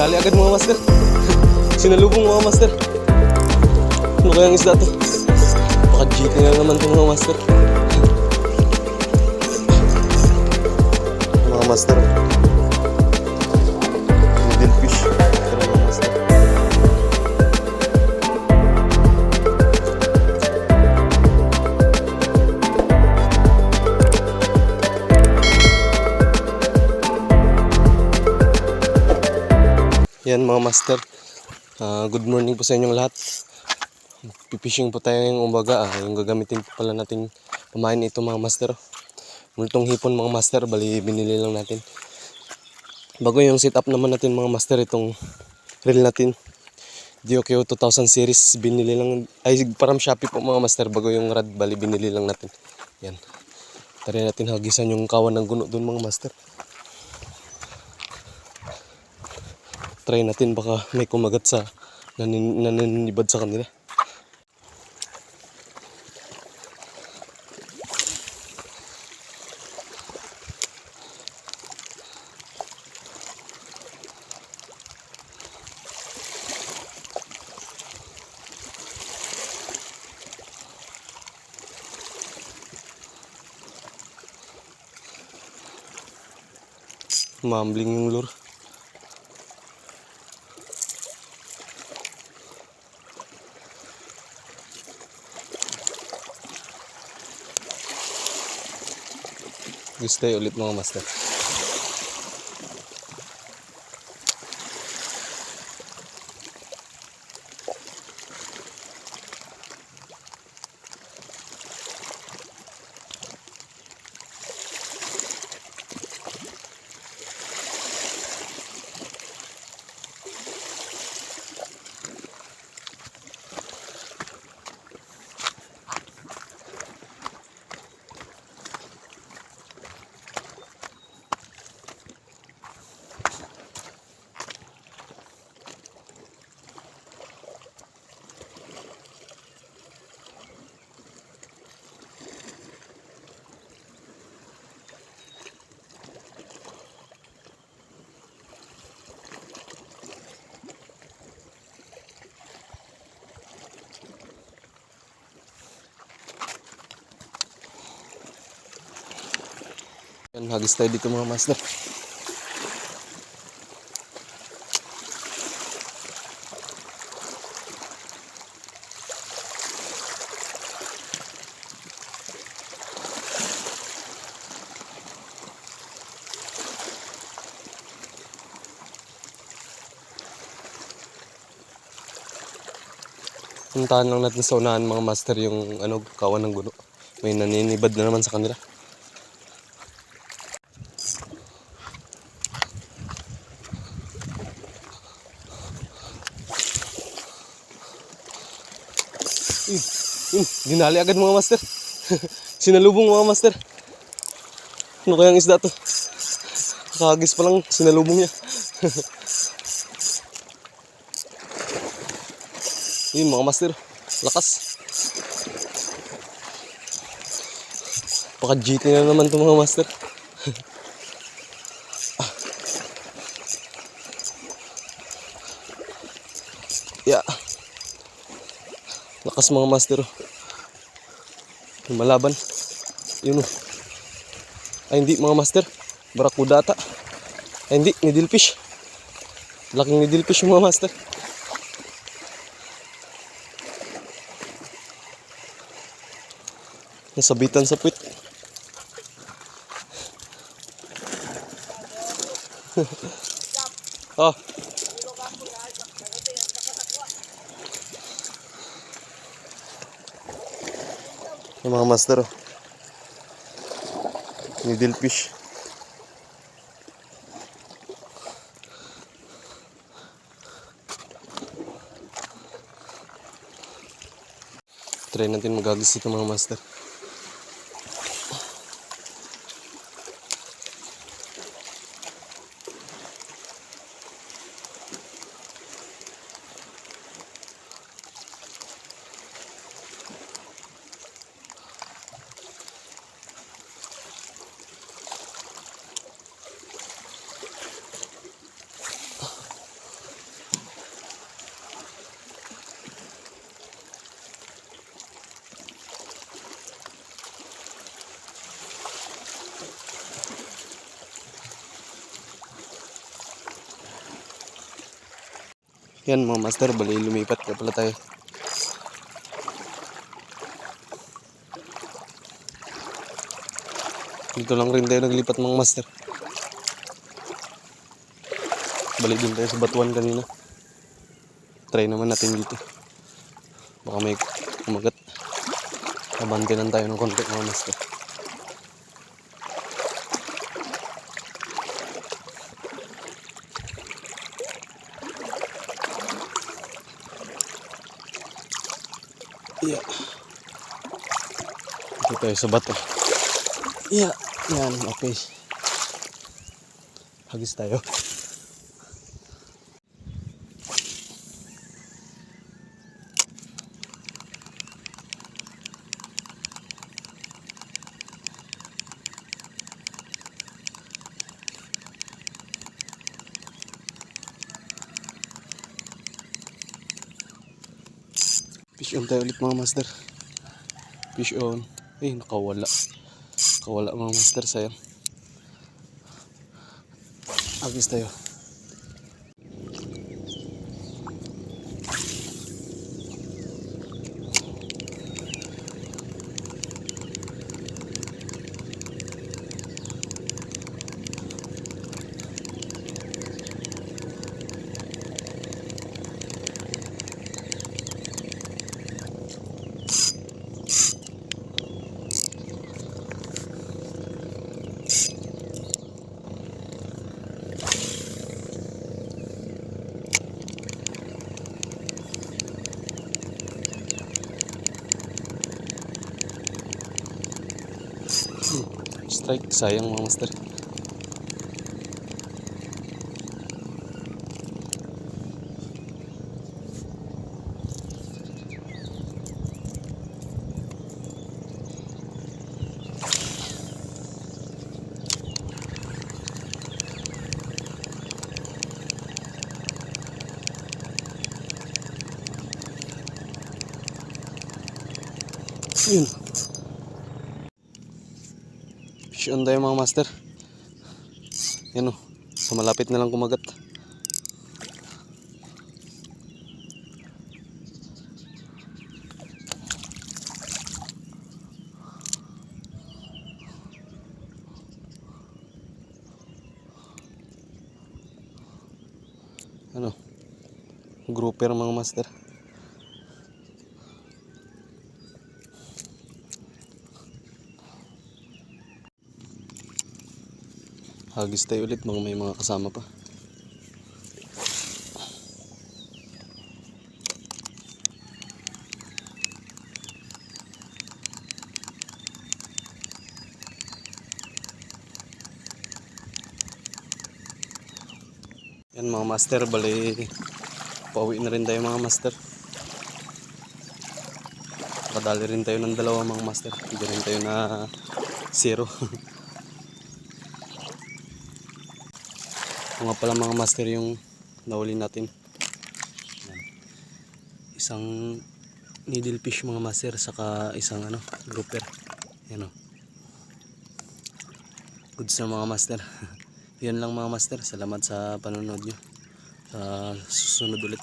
dinali agad mga master. Sinalubong mga master. Ano kayang isda to? Baka GT na naman to mga master. Mga master, middle fish. Pero mga master, yan mga master. Good morning po sa inyong lahat. Pipishing po tayo ngayong umaga. Yung gagamitin po pala nating pamain ito mga master. Multong hipon mga master, bali binili lang natin. Bago yung setup naman natin mga master, itong reel natin DOKO 2000 series, binili lang, ay parang Shopee po mga master. Bago yung rad, bali binili lang natin. Yan, try natin hagisan yung kawan ng guno dun mga master. Try natin, baka may kumagat sa naninibad sa kanila. Mambling yung lure. Gusto ulit mga master. Yan, hagis tayo dito mga master. Puntahan lang natin sa unahan mga master yung kawan ng guno. May naninibad na naman sa kanila. Dinali agad mga master. Sinalubong mga master. Ano kayang isda to? Kakagis pa lang, sinalubong niya. Yun mga master, lakas. Baka GT na naman to mga master. Yeah. Lakas mga master. Malaban. Yun o. Ay hindi mga master, barakuda ata. Ay hindi, needlefish. Laking needlefish mga master. Nasabitan sa puwit. Oh. Yung mga master, oh. Needlefish. Try natin magagis ito mga master. Yan mga master, bali lumipat ka pala tayo. Dito lang rin tayo naglipat mga master. Balik din tayo sa batuan kanina. Try naman natin dito. Baka may kumagat. Abante lang tayo ng konti mga master. Yeah. Dito tayo sa bato. Yeah. Yan. Okay. Hagis tayo. Fish on tayo ulit mga master. Fish on. Eh, nakawala. Nakawala mga master, sayang. Agis tayo. Strike, sayang mga master. Yun. Fish on tayo mga master. Yan o. Sa malapit na lang kumagat. Ano? Grouper mga master. Hagis tayo ulit mga may mga kasama pa. Yan mga master, bali pauwi na rin tayo mga master. Kadali rin tayo ng dalawa mga master. Hindi rin tayo na zero. Mga pala mga master yung nahuli natin. Isang needlefish mga master, saka isang grouper. Yan o. Goods na mga master. Yan lang mga master. Salamat sa panonood nyo. Sa susunod ulit.